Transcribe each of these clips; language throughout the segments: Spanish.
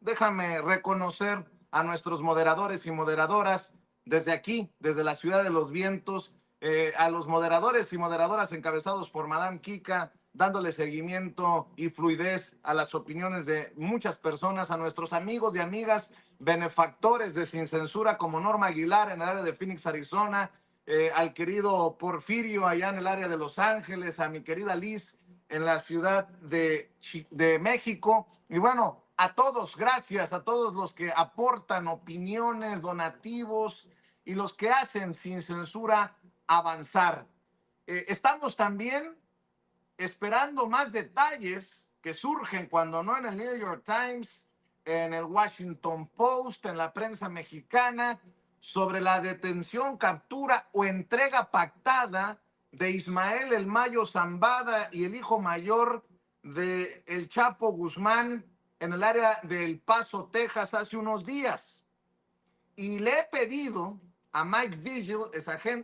déjame reconocer a nuestros moderadores y moderadoras desde aquí, desde la Ciudad de los Vientos, a los moderadores y moderadoras encabezados por Madame Kika, dándole seguimiento y fluidez a las opiniones de muchas personas, a nuestros amigos y amigas benefactores de Sin Censura como Norma Aguilar en el área de Phoenix, Arizona, al querido Porfirio allá en el área de Los Ángeles, a mi querida Liz en la Ciudad de México. Y bueno, a todos, gracias a todos los que aportan opiniones, donativos y los que hacen Sin Censura avanzar. Estamos también esperando más detalles que surgen cuando no en el New York Times, en el Washington Post, en la prensa mexicana, sobre la detención, captura o entrega pactada de Ismael El Mayo Zambada y el hijo mayor de El Chapo Guzmán en el área de El Paso, Texas, hace unos días. Y le he pedido a Mike Vigil,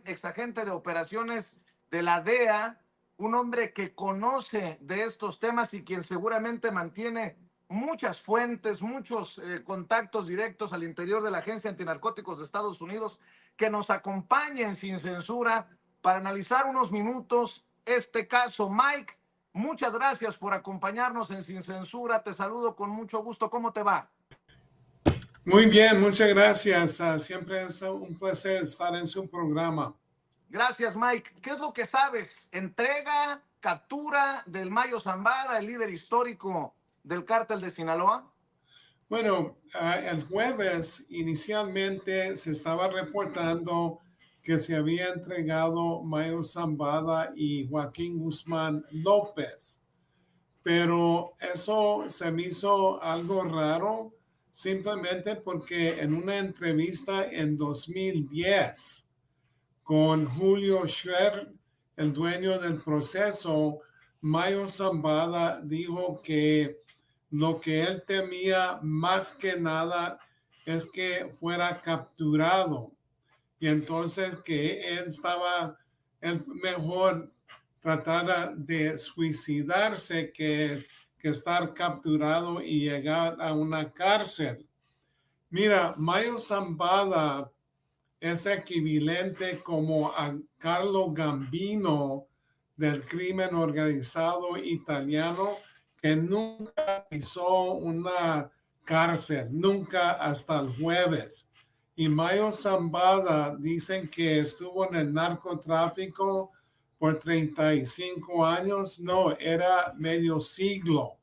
ex agente de operaciones de la DEA, un hombre que conoce de estos temas y quien seguramente mantiene muchas fuentes, muchos contactos directos al interior de la Agencia Antinarcóticos de Estados Unidos, que nos acompañen Sin Censura para analizar unos minutos este caso. Mike, muchas gracias por acompañarnos en Sin Censura. Te saludo con mucho gusto. ¿Cómo te va? Muy bien, muchas gracias. Siempre es un placer estar en su programa. Gracias, Mike. ¿Qué es lo que sabes? ¿Entrega, captura del Mayo Zambada, el líder histórico del cártel de Sinaloa? Bueno, el jueves inicialmente se estaba reportando que se había entregado Mayo Zambada y Joaquín Guzmán López, pero eso se me hizo algo raro simplemente porque en una entrevista en 2010 con Julio Scherer, el dueño del proceso, Mayo Zambada dijo que lo que él temía más que nada es que fuera capturado. Y entonces que él estaba mejor tratar de suicidarse que estar capturado y llegar a una cárcel. Mira, Mayo Zambada es equivalente como a Carlo Gambino del crimen organizado italiano, que nunca pisó una cárcel, nunca hasta el jueves. Y Mayo Zambada dicen que estuvo en el narcotráfico por 35 años. No, era medio siglo,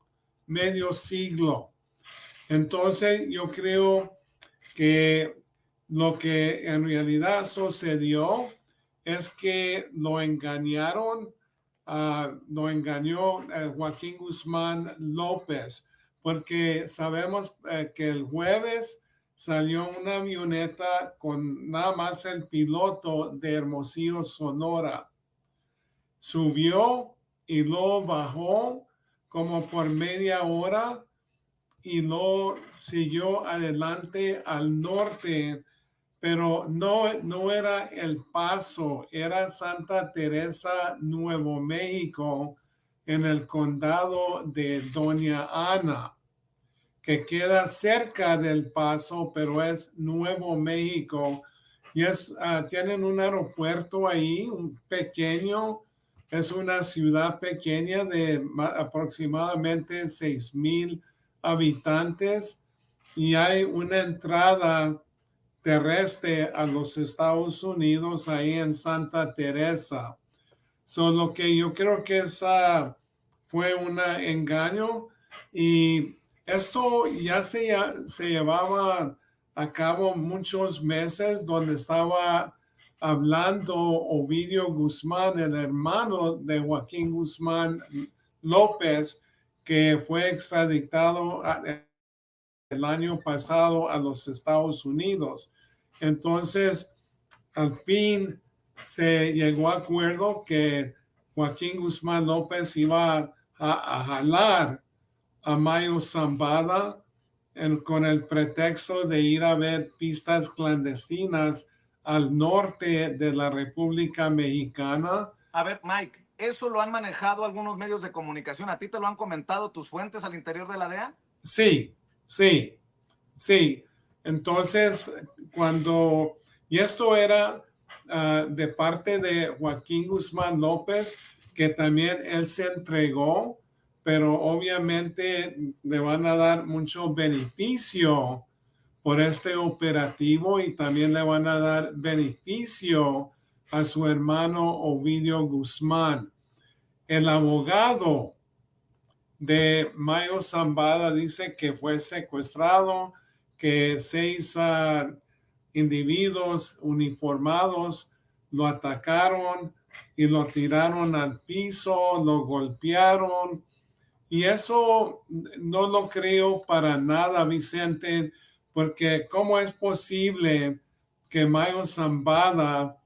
medio siglo. Entonces yo creo que lo que en realidad sucedió es que lo engañaron, lo engañó Joaquín Guzmán López, porque sabemos que el jueves salió una avioneta con nada más el piloto de Hermosillo, Sonora. Subió y luego bajó como por media hora y luego siguió adelante al norte, pero no era El Paso, era Santa Teresa, Nuevo México, en el condado de Doña Ana, que queda cerca del Paso, pero es Nuevo México. Y tienen un aeropuerto ahí, un pequeño, es una ciudad pequeña de aproximadamente 6,000 habitantes y hay una entrada terrestre a los Estados Unidos ahí en Santa Teresa. Lo que yo creo que fue un engaño y esto ya se llevaba a cabo muchos meses donde estaba hablando Ovidio Guzmán, el hermano de Joaquín Guzmán López, que fue extraditado el año pasado a los Estados Unidos. Entonces, al fin se llegó a acuerdo que Joaquín Guzmán López iba a jalar a Mayo Zambada con el pretexto de ir a ver pistas clandestinas al norte de la República Mexicana. A ver, Mike, ¿eso lo han manejado algunos medios de comunicación? ¿A ti te lo han comentado tus fuentes al interior de la DEA? Sí, sí. Sí, entonces y esto era de parte de Joaquín Guzmán López, que también él se entregó, pero obviamente le van a dar mucho beneficio por este operativo y también le van a dar beneficio a su hermano Ovidio Guzmán. El abogado de Mayo Zambada dice que fue secuestrado, que 6 individuos uniformados lo atacaron y lo tiraron al piso, lo golpearon. Y eso no lo creo para nada, Vicente, porque ¿cómo es posible que Mayo Zambada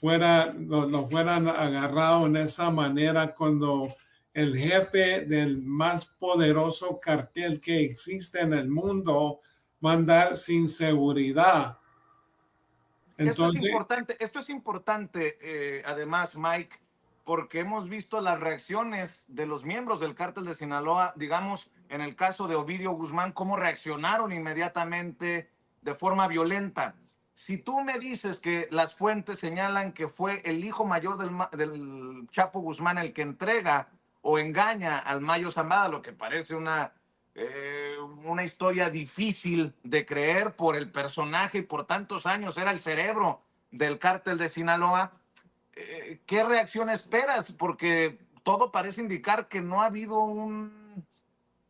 lo fueran agarrado en esa manera cuando el jefe del más poderoso cartel que existe en el mundo va a andar sin seguridad? Entonces, Esto es importante, además, Mike, porque hemos visto las reacciones de los miembros del cártel de Sinaloa, digamos, en el caso de Ovidio Guzmán, cómo reaccionaron inmediatamente de forma violenta. Si tú me dices que las fuentes señalan que fue el hijo mayor del Chapo Guzmán el que entrega o engaña al Mayo Zambada, lo que parece una historia difícil de creer por el personaje y por tantos años era el cerebro del cártel de Sinaloa. ¿Qué reacción esperas? Porque todo parece indicar que no ha habido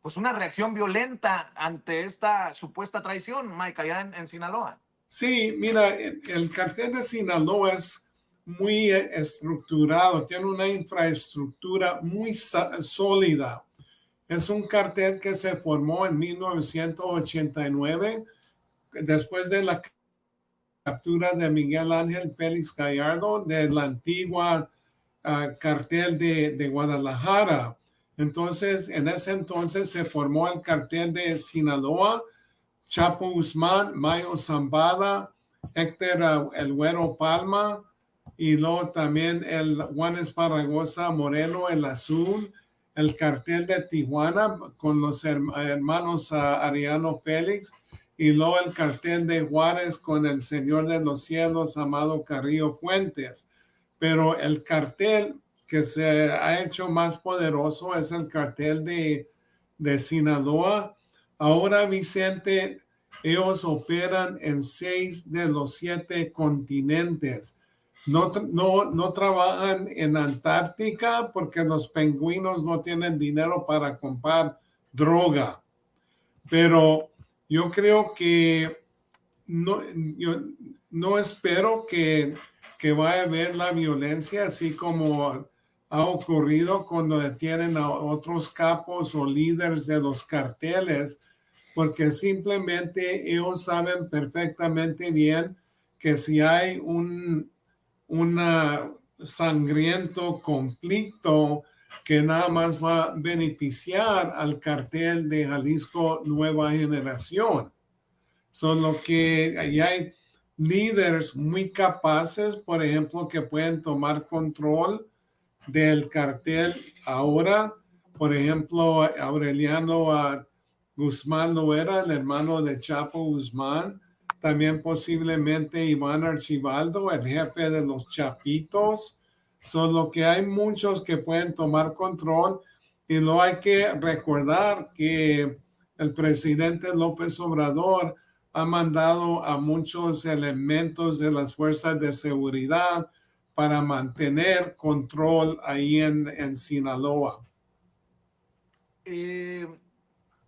pues una reacción violenta ante esta supuesta traición, Mike, allá en Sinaloa. sí, mira, el cartel de Sinaloa es muy estructurado, tiene una infraestructura muy sólida. Es un cartel que se formó en 1989, después de la captura de Miguel Ángel Félix Gallardo, de la antigua cartel de Guadalajara. Entonces, en ese entonces se formó el cartel de Sinaloa, Chapo Guzmán, Mayo Zambada, Héctor El Güero Palma, y luego también el Juan Esparragosa Moreno, el Azul, el cartel de Tijuana con los hermanos Ariano Félix, y luego el cartel de Juárez con el Señor de los Cielos, Amado Carrillo Fuentes. Pero el cartel que se ha hecho más poderoso es el cartel de Sinaloa. Ahora, Vicente, ellos operan en 6 de los 7 continentes. No trabajan en Antártica porque los pingüinos no tienen dinero para comprar droga. Pero yo creo que yo no espero que vaya a haber la violencia así como ha ocurrido cuando detienen a otros capos o líderes de los carteles, porque simplemente ellos saben perfectamente bien que si hay un sangriento conflicto que nada más va a beneficiar al cartel de Jalisco Nueva Generación. Solo que ahí hay líderes muy capaces, por ejemplo, que pueden tomar control del cartel ahora. Por ejemplo, Aureliano Guzmán Loera, el hermano de Chapo Guzmán. También posiblemente Iván Archibaldo, el jefe de los Chapitos. Solo que hay muchos que pueden tomar control y no hay que recordar que el presidente López Obrador ha mandado a muchos elementos de las fuerzas de seguridad para mantener control ahí en Sinaloa.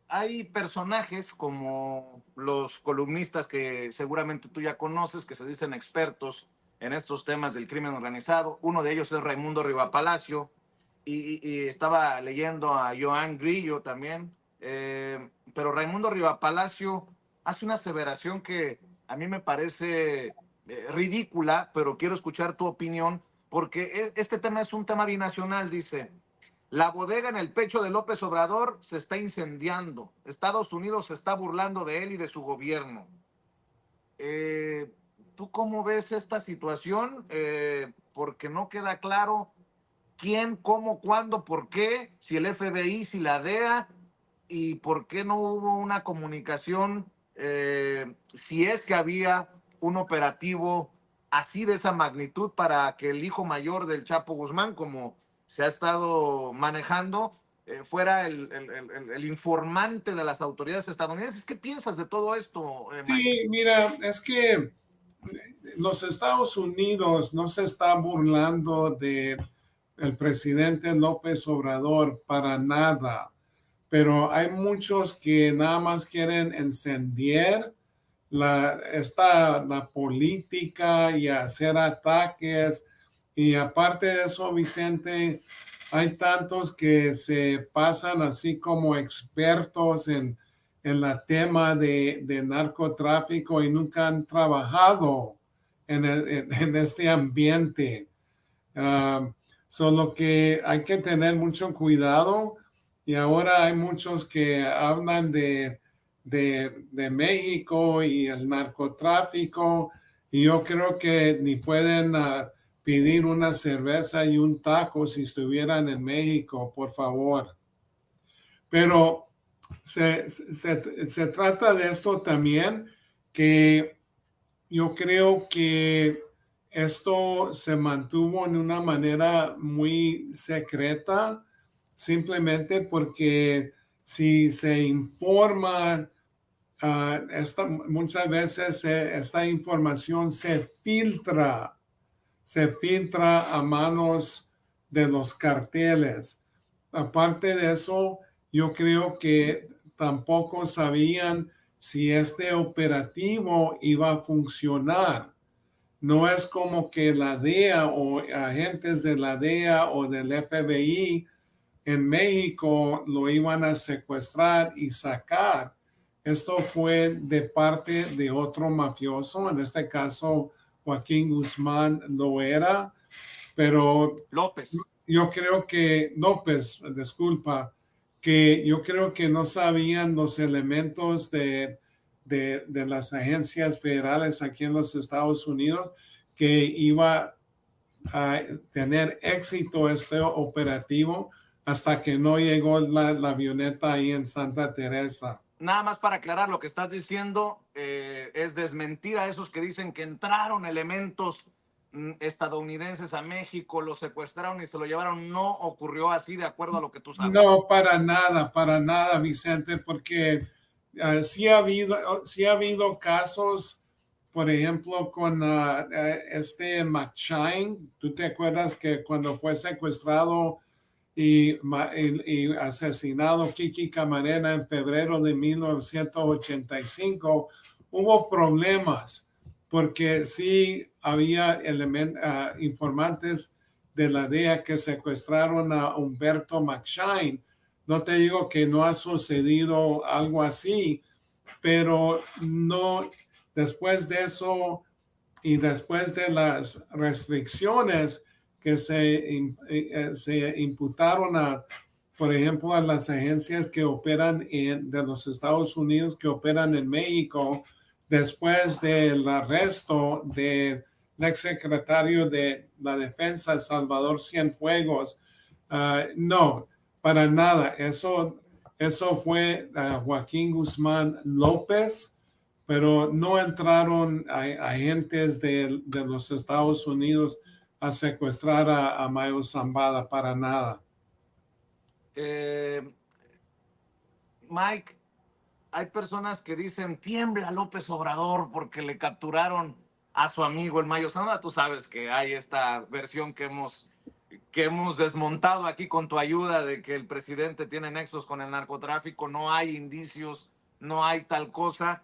Hay personajes como los columnistas que seguramente tú ya conoces, que se dicen expertos en estos temas del crimen organizado. Uno de ellos es Raimundo Rivapalacio y estaba leyendo a Joan Grillo también. Pero Raimundo Rivapalacio hace una aseveración que a mí me parece ridícula, pero quiero escuchar tu opinión, porque este tema es un tema binacional, dice. La bodega en el pecho de López Obrador se está incendiando. Estados Unidos se está burlando de él y de su gobierno. ¿Tú cómo ves esta situación? Porque no queda claro quién, cómo, cuándo, por qué, si el FBI, si la DEA, y por qué no hubo una comunicación si es que había un operativo así de esa magnitud para que el hijo mayor del Chapo Guzmán, como se ha estado manejando, fuera el informante de las autoridades estadounidenses. ¿Qué piensas de todo esto, Mike? Sí, mira, es que los Estados Unidos no se está burlando de el presidente López Obrador para nada, pero hay muchos que nada más quieren encender la política y hacer ataques. Y aparte de eso, Vicente, hay tantos que se pasan así como expertos en la tema de narcotráfico y nunca han trabajado en este ambiente. Solo que hay que tener mucho cuidado y ahora hay muchos que hablan de México y el narcotráfico y yo creo que ni pueden pedir una cerveza y un taco si estuvieran en México, por favor. Pero se trata de esto también, que yo creo que esto se mantuvo en una manera muy secreta, simplemente porque si se informa, muchas veces esta información se filtra a manos de los carteles. Aparte de eso, yo creo que tampoco sabían si este operativo iba a funcionar. No es como que la DEA o agentes de la DEA o del FBI en México lo iban a secuestrar y sacar. Esto fue de parte de otro mafioso, en este caso Joaquín Guzmán lo era, pero López. yo creo que, López, disculpa, que yo creo que no sabían los elementos de las agencias federales aquí en los Estados Unidos que iba a tener éxito este operativo hasta que no llegó la avioneta ahí en Santa Teresa. Nada más para aclarar, lo que estás diciendo es desmentir a esos que dicen que entraron elementos estadounidenses a México, lo secuestraron y se lo llevaron. No ocurrió así, de acuerdo a lo que tú sabes. No, para nada, Vicente, porque sí ha habido casos, por ejemplo, con este McShane. ¿Tú te acuerdas que cuando fue secuestrado y asesinado Kiki Camarena en febrero de 1985, hubo problemas porque sí había informantes de la DEA que secuestraron a Humberto McShane? No te digo que no ha sucedido algo así, pero no, después de eso y después de las restricciones que se imputaron por ejemplo, a las agencias que operan de los Estados Unidos, que operan en México, después del arresto del exsecretario de la Defensa, Salvador Cienfuegos. No, para nada. Eso fue Joaquín Guzmán López, pero no entraron agentes de los Estados Unidos a secuestrar a Mayo Zambada para nada. Mike, hay personas que dicen tiembla López Obrador porque le capturaron a su amigo el Mayo Zambada. Tú sabes que hay esta versión que hemos desmontado aquí con tu ayuda de que el presidente tiene nexos con el narcotráfico. No hay indicios, no hay tal cosa.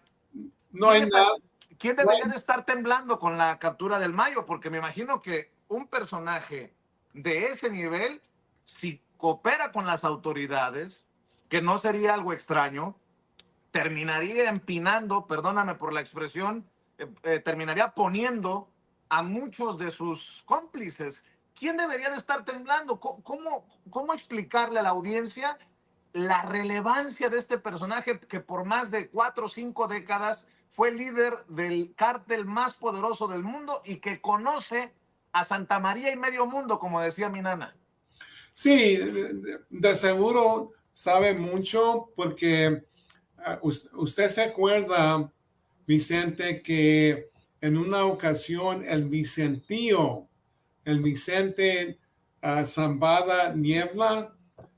No hay nada. ¿Quién debería de estar temblando con la captura del Mayo? Porque me imagino que un personaje de ese nivel, si coopera con las autoridades, que no sería algo extraño, terminaría empinando, perdóname por la expresión, terminaría poniendo a muchos de sus cómplices. ¿Quién debería de estar temblando? ¿Cómo explicarle a la audiencia la relevancia de este personaje que por más de 4 o 5 décadas fue líder del cártel más poderoso del mundo y que conoce a Santa María y medio mundo, como decía mi nana? Sí, de seguro sabe mucho porque Usted se acuerda, Vicente, que en una ocasión el Vicente Zambada Niebla,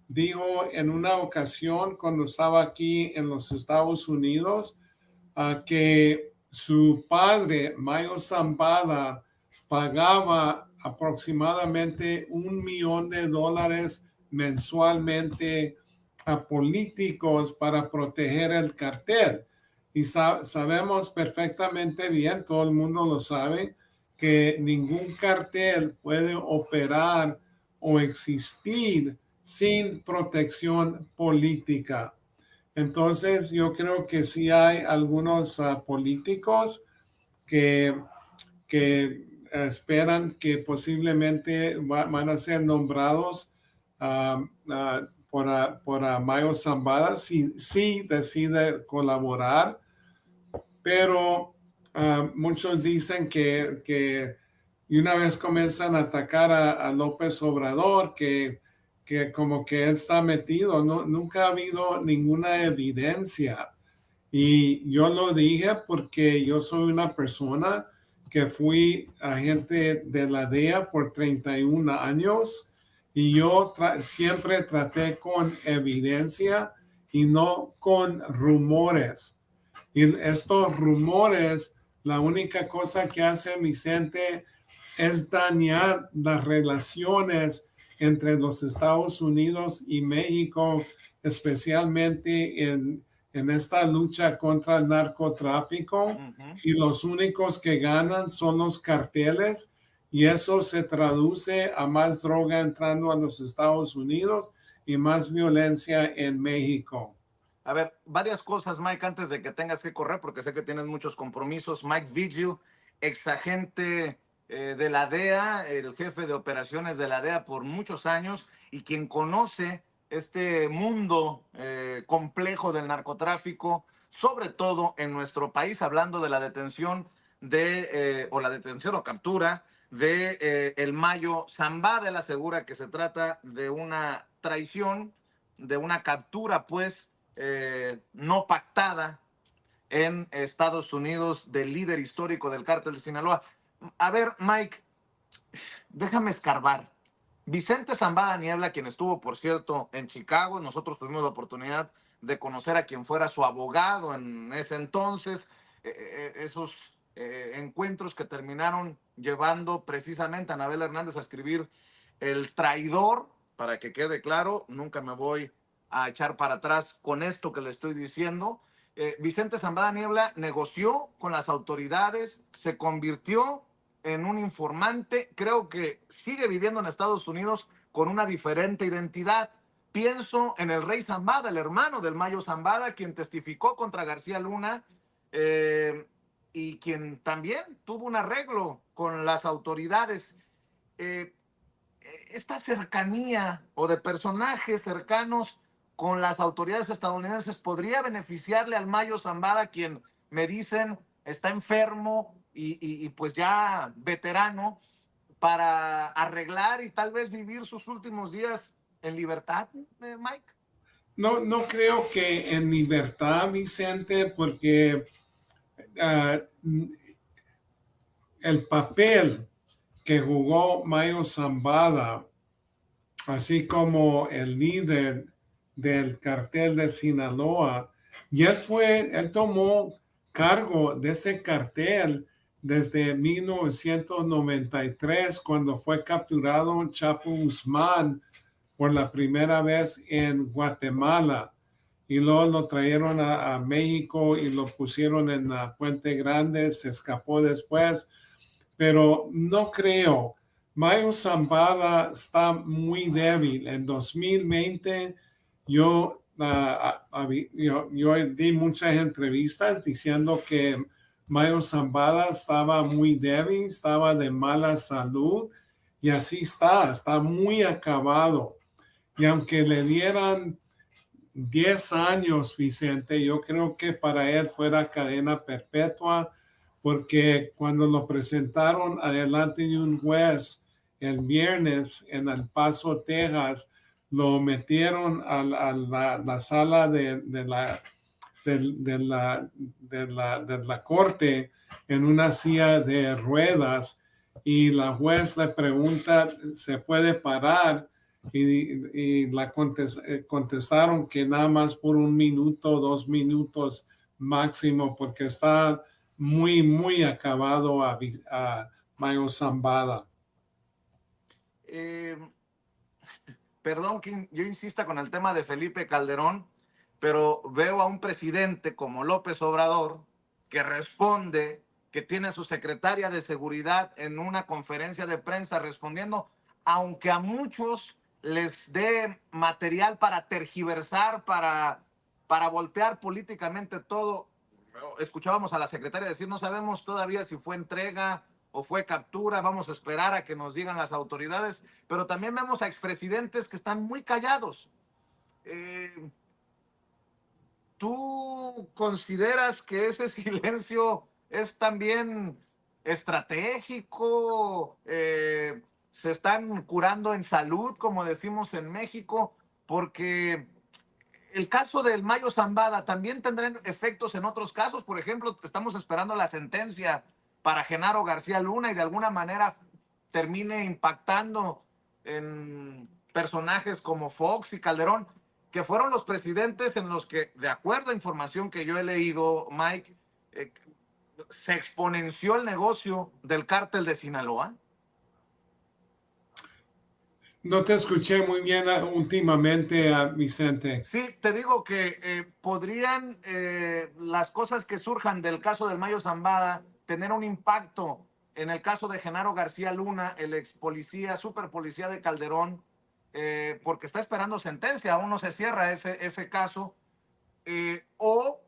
dijo en una ocasión cuando estaba aquí en los Estados Unidos que su padre, Mayo Zambada, pagaba aproximadamente $1 millón mensualmente a políticos para proteger el cartel. Y sabemos perfectamente bien, todo el mundo lo sabe, que ningún cartel puede operar o existir sin protección política. Entonces, yo creo que sí hay algunos políticos que, que esperan que posiblemente van a ser nombrados por Mayo Zambada si decide colaborar, pero muchos dicen que y una vez comienzan a atacar a López Obrador, que como que él está metido, nunca ha habido ninguna evidencia. Y yo lo dije porque yo soy una persona que fui agente de la DEA por 31 años y yo siempre traté con evidencia y no con rumores. Y estos rumores, la única cosa que hace Vicente es dañar las relaciones entre los Estados Unidos y México, especialmente en esta lucha contra el narcotráfico. Y los únicos que ganan son los carteles y eso se traduce a más droga entrando a los Estados Unidos y más violencia en México. A ver, varias cosas, Mike, antes de que tengas que correr, porque sé que tienes muchos compromisos. Mike Vigil, exagente de la DEA, el jefe de operaciones de la DEA por muchos años y quien conoce este mundo complejo del narcotráfico, sobre todo en nuestro país, hablando de la detención o la detención o captura de el Mayo Zambada. Él asegura que se trata de una traición, de una captura, pues, no pactada en Estados Unidos del líder histórico del cártel de Sinaloa. A ver, Mike, déjame escarbar. Vicente Zambada Niebla, quien estuvo, por cierto, en Chicago, nosotros tuvimos la oportunidad de conocer a quien fuera su abogado en ese entonces, esos encuentros que terminaron llevando precisamente a Anabel Hernández a escribir El Traidor, para que quede claro, nunca me voy a echar para atrás con esto que le estoy diciendo. Vicente Zambada Niebla negoció con las autoridades, se convirtió en un informante, creo que sigue viviendo en Estados Unidos con una diferente identidad. Pienso en el Rey Zambada, el hermano del Mayo Zambada, quien testificó contra García Luna y quien también tuvo un arreglo con las autoridades. Esta cercanía o de personajes cercanos con las autoridades estadounidenses podría beneficiarle al Mayo Zambada, quien me dicen está enfermo y pues ya veterano, para arreglar y tal vez vivir sus últimos días en libertad, Mike. No creo que en libertad, Vicente, porque el papel que jugó Mayo Zambada, así como el líder del cartel de Sinaloa, y él tomó cargo de ese cartel desde 1993, cuando fue capturado Chapo Guzmán por la primera vez en Guatemala. Y luego lo trajeron a México y lo pusieron en la Puente Grande, se escapó después, pero no creo. Mayo Zambada está muy débil. En 2020 yo di muchas entrevistas diciendo que Mayo Zambada estaba muy débil, estaba de mala salud y así está muy acabado. Y aunque le dieran 10 años, Vicente, yo creo que para él fuera cadena perpetua, porque cuando lo presentaron adelante de un juez el viernes en El Paso, Texas, lo metieron a la sala de de la corte en una silla de ruedas y la juez le pregunta, ¿se puede parar? Contestaron que nada más por 1 minuto, 2 minutos máximo, porque está muy, muy acabado a Mayo Zambada. Eh, Perdón que yo insista con el tema de Felipe Calderón, pero veo a un presidente como López Obrador que responde, que tiene a su secretaria de seguridad en una conferencia de prensa respondiendo, aunque a muchos les dé material para tergiversar, para voltear políticamente todo. Escuchábamos a la secretaria decir, no sabemos todavía si fue entrega o fue captura, vamos a esperar a que nos digan las autoridades, pero también vemos a expresidentes que están muy callados. ¿Tú consideras que ese silencio es también estratégico? ¿Se están curando en salud, como decimos en México? Porque el caso del Mayo Zambada también tendrá efectos en otros casos. Por ejemplo, estamos esperando la sentencia para Genaro García Luna y de alguna manera termine impactando en personajes como Fox y Calderón, que fueron los presidentes en los que, de acuerdo a información que yo he leído, Mike, se exponenció el negocio del cártel de Sinaloa. No te escuché muy bien últimamente, Vicente. Sí, te digo que podrían las cosas que surjan del caso del Mayo Zambada tener un impacto en el caso de Genaro García Luna, el ex policía, super policía de Calderón, porque está esperando sentencia, aún no se cierra ese caso, o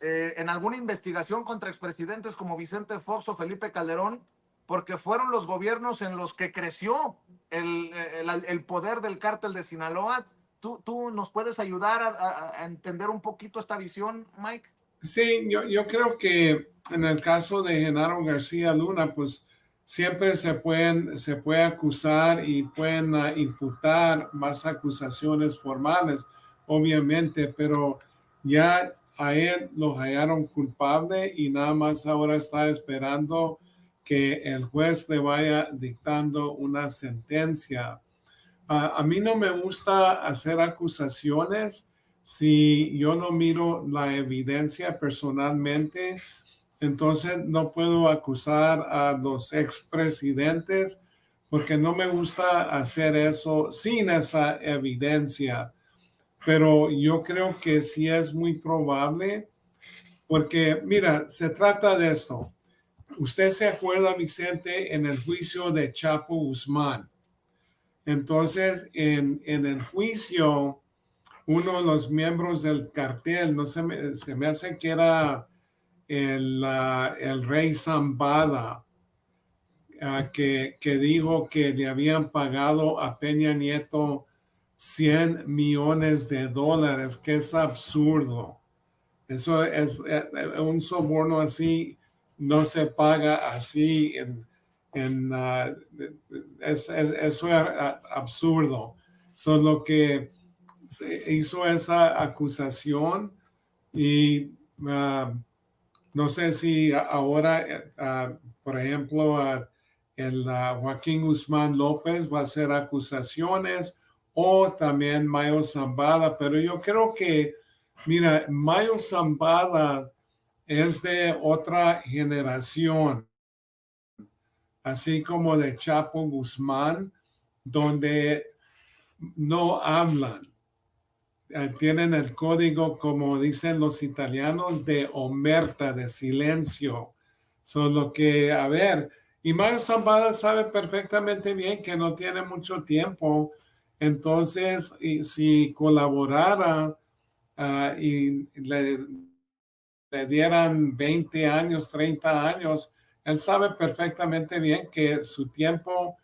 en alguna investigación contra expresidentes como Vicente Fox o Felipe Calderón, porque fueron los gobiernos en los que creció el poder del cártel de Sinaloa. ¿Tú nos puedes ayudar a entender un poquito esta visión, Mike? Sí, yo creo que en el caso de Genaro García Luna, pues siempre se puede acusar y pueden imputar más acusaciones formales, obviamente, pero ya a él lo hallaron culpable y nada más ahora está esperando que el juez le vaya dictando una sentencia. A mí no me gusta hacer acusaciones si yo no miro la evidencia personalmente. Entonces no puedo acusar a los expresidentes porque no me gusta hacer eso sin esa evidencia. Pero yo creo que sí es muy probable porque, mira, se trata de esto. Usted se acuerda, Vicente, en el juicio de Chapo Guzmán. Entonces, en el juicio, uno de los miembros del cartel, no se me hace que era el rey Zambada, que dijo que le habían pagado a Peña Nieto 100 millones de dólares, que es absurdo. Eso es un soborno así, no se paga así eso es absurdo. Lo que se hizo esa acusación y no sé si ahora, por ejemplo, el Joaquín Guzmán López va a hacer acusaciones o también Mayo Zambada, pero yo creo que, mira, Mayo Zambada es de otra generación, así como de Chapo Guzmán, donde no hablan. Tienen el código, como dicen los italianos, de omerta, de silencio. Solo que, a ver, y Mario Zambada sabe perfectamente bien que no tiene mucho tiempo. Entonces, y si colaborara y le dieran 20 años, 30 años, él sabe perfectamente bien que su tiempo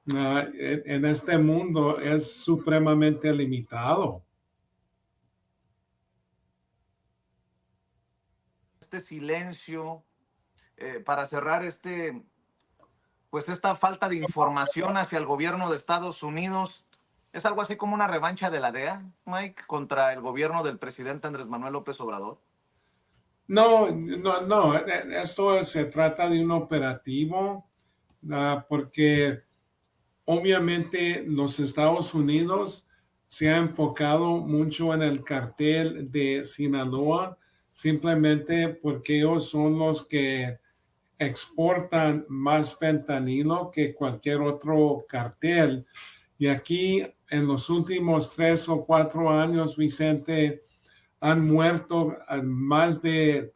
en este mundo es supremamente limitado. Este silencio para cerrar pues esta falta de información hacia el gobierno de Estados Unidos. ¿Es algo así como una revancha de la DEA, Mike, contra el gobierno del presidente Andrés Manuel López Obrador? No. Esto se trata de un operativo, porque obviamente los Estados Unidos se ha enfocado mucho en el cartel de Sinaloa, simplemente porque ellos son los que exportan más fentanilo que cualquier otro cartel. Y aquí en los últimos 3 o 4 años, Vicente, han muerto a más de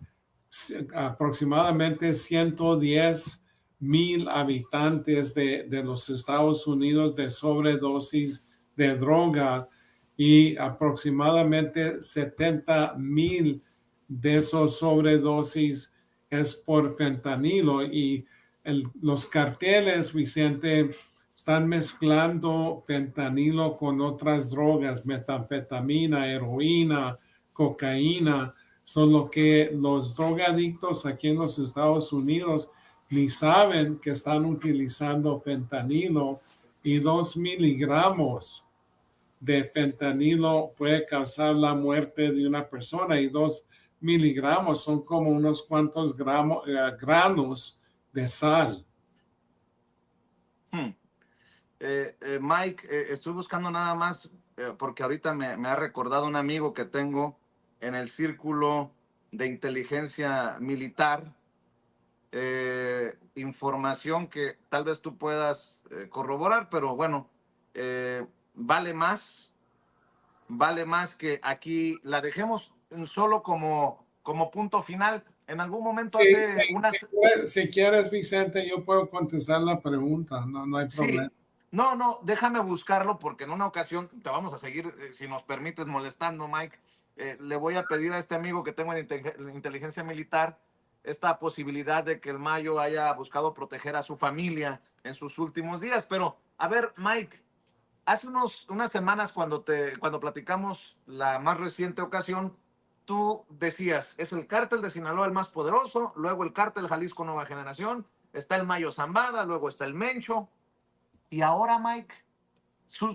aproximadamente 110,000 habitantes de los Estados Unidos de sobredosis de droga, y aproximadamente 70,000 de esos sobredosis es por fentanilo. Y los carteles, Vicente, están mezclando fentanilo con otras drogas, metanfetamina, heroína, cocaína. Son lo que los drogadictos aquí en los Estados Unidos ni saben que están utilizando fentanilo, y 2 miligramos de fentanilo puede causar la muerte de una persona, y 2 miligramos son como unos cuantos granos de sal. Hmm. Mike, estoy buscando nada más, porque ahorita me ha recordado un amigo que tengo en el círculo de inteligencia militar, información que tal vez tú puedas corroborar, pero bueno, eh, vale más, vale más que aquí la dejemos solo como punto final. En algún momento Sí, hace unas... si quieres, Vicente, yo puedo contestar la pregunta, no hay problema. Sí, no, déjame buscarlo porque en una ocasión te vamos a seguir, si nos permites, molestando, Mike. Le voy a pedir a este amigo que tengo en inteligencia militar esta posibilidad de que el Mayo haya buscado proteger a su familia en sus últimos días. Pero, a ver, Mike, hace unas semanas cuando platicamos la más reciente ocasión, tú decías, es el cártel de Sinaloa el más poderoso, luego el cártel Jalisco Nueva Generación, está el Mayo Zambada, luego está el Mencho. Y ahora, Mike,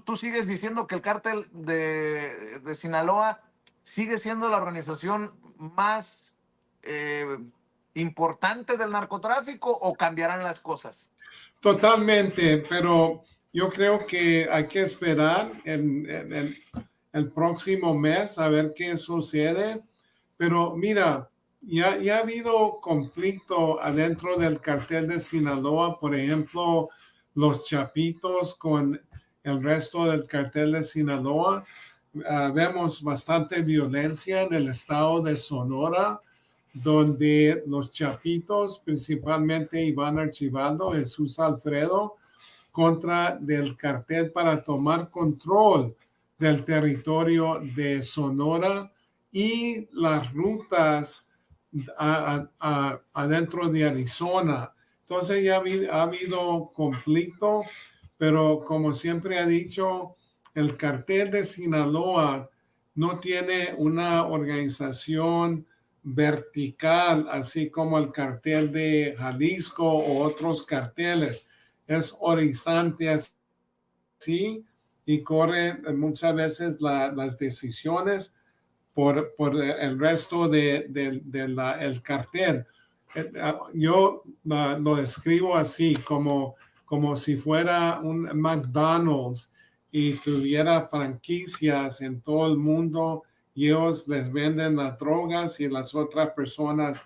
tú sigues diciendo que el cártel de Sinaloa sigue siendo la organización más importante del narcotráfico, o cambiarán las cosas. Totalmente, pero yo creo que hay que esperar en el próximo mes a ver qué sucede. Pero mira, ya ha habido conflicto adentro del cartel de Sinaloa, por ejemplo, los Chapitos con el resto del cartel de Sinaloa. Vemos bastante violencia en el estado de Sonora, donde los Chapitos, principalmente Iván Archibaldo, Jesús Alfredo, contra del cartel para tomar control del territorio de Sonora y las rutas adentro de Arizona. Entonces ya ha habido conflicto, pero como siempre ha dicho, el cartel de Sinaloa no tiene una organización vertical, así como el cartel de Jalisco o otros carteles. Es horizonte así, y corre muchas veces las decisiones por el resto el cartel. Yo lo describo así, como si fuera un McDonald's y tuviera franquicias en todo el mundo, y ellos les venden las drogas y las otras personas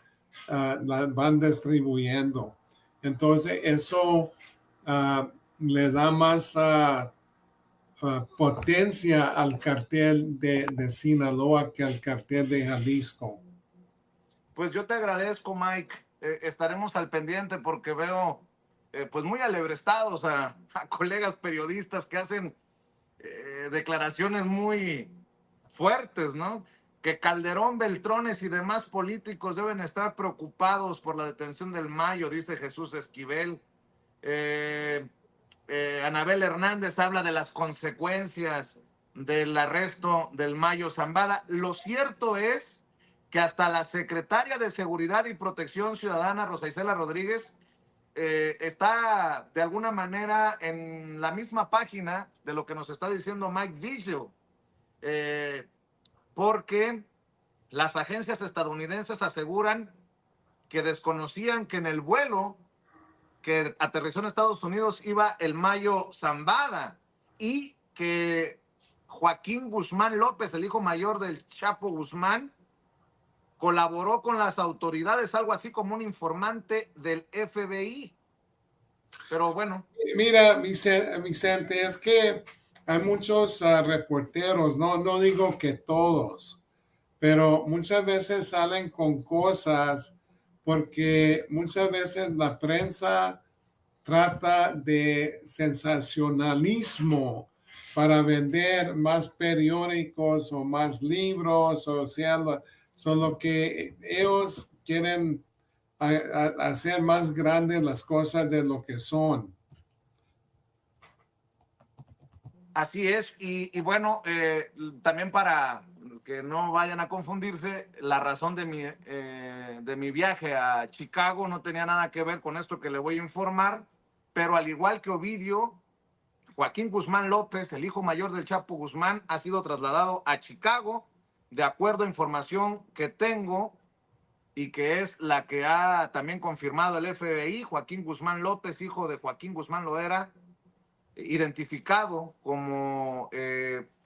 las van distribuyendo. Entonces, eso le da más potencia al cartel de Sinaloa que al cartel de Jalisco. Pues yo te agradezco, Mike. Estaremos al pendiente porque veo pues muy alebrestados a colegas periodistas que hacen declaraciones muy fuertes, ¿no? Que Calderón, Beltrones y demás políticos deben estar preocupados por la detención del Mayo, dice Jesús Esquivel. Eh, Anabel Hernández habla de las consecuencias del arresto del Mayo Zambada. Lo cierto es que hasta la secretaria de Seguridad y Protección Ciudadana, Rosa Isela Rodríguez, está de alguna manera en la misma página de lo que nos está diciendo Mike Vigil, porque las agencias estadounidenses aseguran que desconocían que en el vuelo que aterrizó en Estados Unidos iba el Mayo Zambada y que Joaquín Guzmán López, el hijo mayor del Chapo Guzmán, colaboró con las autoridades, algo así como un informante del FBI. Pero bueno. Mira, Vicente, es que hay muchos reporteros, no digo que todos, pero muchas veces salen con cosas porque muchas veces la prensa trata de sensacionalismo para vender más periódicos o más libros, o sea, son lo que ellos quieren hacer más grandes las cosas de lo que son. Así es, y bueno, también para que no vayan a confundirse, la razón de mi viaje a Chicago no tenía nada que ver con esto que le voy a informar, pero al igual que Ovidio, Joaquín Guzmán López, el hijo mayor del Chapo Guzmán, ha sido trasladado a Chicago, de acuerdo a información que tengo y que es la que ha también confirmado el FBI. Joaquín Guzmán López, hijo de Joaquín Guzmán Loera, identificado como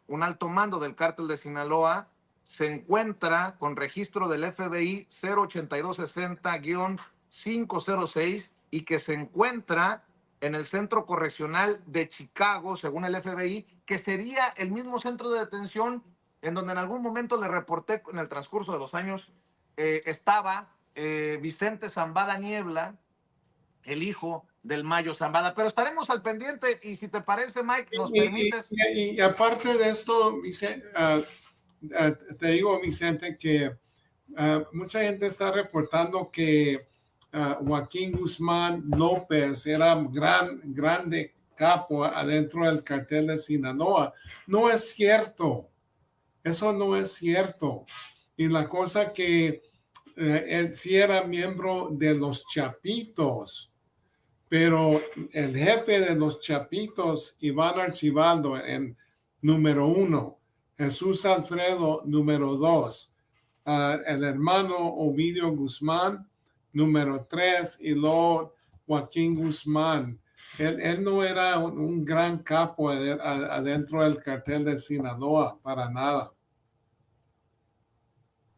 un alto mando del cártel de Sinaloa, se encuentra con registro del FBI 08260-506 y que se encuentra en el Centro Correccional de Chicago, según el FBI, que sería el mismo centro de detención en donde en algún momento le reporté en el transcurso de los años estaba Vicente Zambada Niebla, el hijo del Mayo Zambada. Pero estaremos al pendiente y si te parece, Mike, nos permites. Y aparte de esto, Vicente, te digo, Vicente, que mucha gente está reportando que Joaquín Guzmán López era grande capo adentro del cartel de Sinaloa. No es cierto. Eso no es cierto. Y la cosa que él sí era miembro de los Chapitos, pero el jefe de los Chapitos, Iván Archibaldo, en número 1, Jesús Alfredo, número 2, el hermano Ovidio Guzmán, número 3, y luego Joaquín Guzmán. Él no era un gran capo adentro del cartel de Sinaloa, para nada.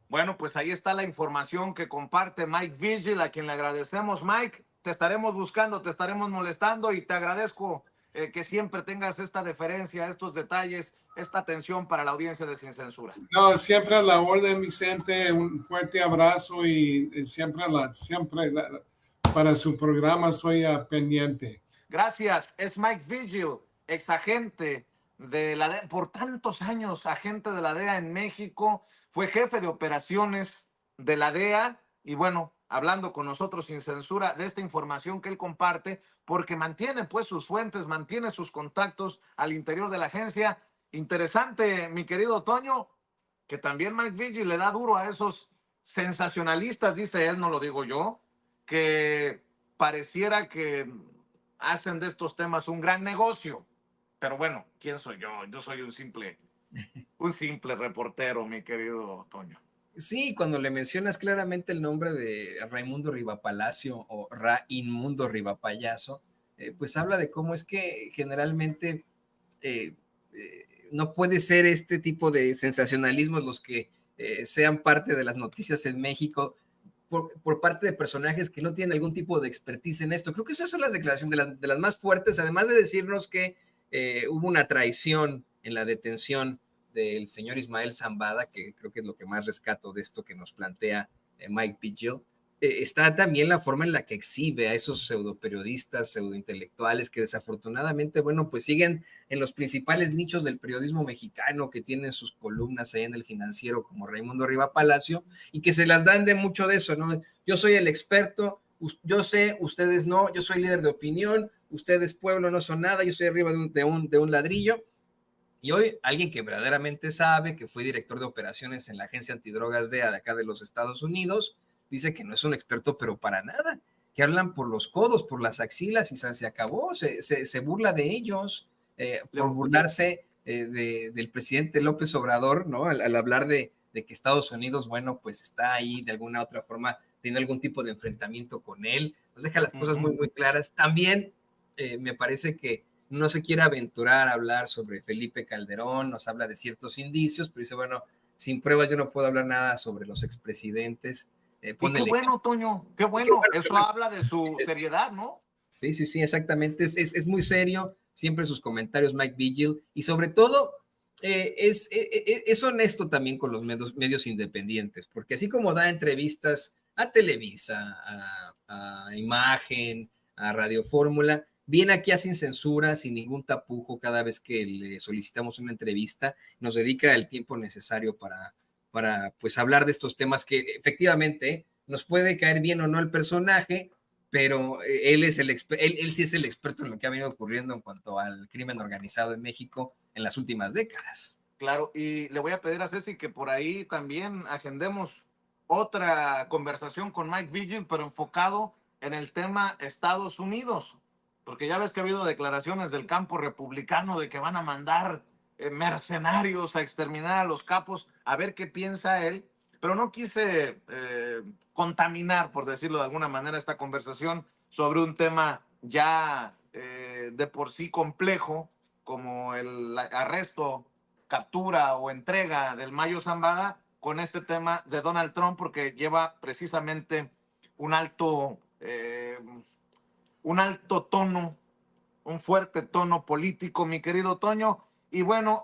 Bueno, pues ahí está la información que comparte Mike Vigil, a quien le agradecemos. Mike, te estaremos buscando, te estaremos molestando y te agradezco que siempre tengas esta deferencia, estos detalles, esta atención para la audiencia de Sin Censura. No, siempre a la orden, Vicente, un fuerte abrazo y siempre para su programa estoy pendiente. Gracias, es Mike Vigil, exagente de la DEA, por tantos años agente de la DEA en México, fue jefe de operaciones de la DEA y bueno, hablando con nosotros sin censura de esta información que él comparte, porque mantiene pues sus fuentes, mantiene sus contactos al interior de la agencia. Interesante, mi querido Toño, que también Mike Vigil le da duro a esos sensacionalistas, dice él, no lo digo yo, que pareciera que hacen de estos temas un gran negocio. Pero bueno, ¿quién soy yo? Yo soy un simple reportero, mi querido Toño. Sí, cuando le mencionas claramente el nombre de Raimundo Rivapalacio o Raimundo Rivapayaso, pues habla de cómo es que generalmente no puede ser este tipo de sensacionalismos los que sean parte de las noticias en México por parte de personajes que no tienen algún tipo de expertise en esto. Creo que esas son las declaraciones de las más fuertes, además de decirnos que hubo una traición en la detención del señor Ismael Zambada, que creo que es lo que más rescato de esto que nos plantea Mike Vigil. Está también la forma en la que exhibe a esos pseudoperiodistas, pseudointelectuales que desafortunadamente, bueno, pues siguen en los principales nichos del periodismo mexicano, que tienen sus columnas ahí en el Financiero como Raimundo Rivapalacio y que se las dan de mucho de eso, ¿no? Yo soy el experto, yo sé, ustedes no, yo soy líder de opinión, ustedes pueblo no son nada, yo soy arriba de un ladrillo. Y hoy alguien que verdaderamente sabe, que fue director de operaciones en la agencia antidrogas DEA de acá de los Estados Unidos, dice que no es un experto, pero para nada, que hablan por los codos, por las axilas y se acabó, se burla de ellos, por burlarse del presidente López Obrador, ¿no? Al hablar de de que Estados Unidos, bueno, pues está ahí de alguna otra forma teniendo algún tipo de enfrentamiento con él. Nos deja las cosas muy, muy claras. También me parece que no se quiere aventurar a hablar sobre Felipe Calderón, nos habla de ciertos indicios, pero dice, bueno, sin pruebas yo no puedo hablar nada sobre los expresidentes. Y qué bueno, Toño, qué bueno. Eso habla de su seriedad, ¿no? Sí, sí, sí, exactamente. Es muy serio, siempre sus comentarios, Mike Vigil, y sobre todo es honesto también con los medios independientes, porque así como da entrevistas a Televisa, a Imagen, a Radio Fórmula, viene aquí a sin censura, sin ningún tapujo cada vez que le solicitamos una entrevista, nos dedica el tiempo necesario para pues hablar de estos temas que efectivamente nos puede caer bien o no el personaje, pero él sí es el experto en lo que ha venido ocurriendo en cuanto al crimen organizado en México en las últimas décadas. Claro, y le voy a pedir a Ceci que por ahí también agendemos otra conversación con Mike Vigil, pero enfocado en el tema Estados Unidos, porque ya ves que ha habido declaraciones del campo republicano de que van a mandar mercenarios a exterminar a los capos, a ver qué piensa él, pero no quise contaminar, por decirlo de alguna manera, esta conversación sobre un tema ya de por sí complejo, como el arresto, captura o entrega del Mayo Zambada, con este tema de Donald Trump, porque lleva precisamente un alto tono, un fuerte tono político, mi querido Toño. Y bueno,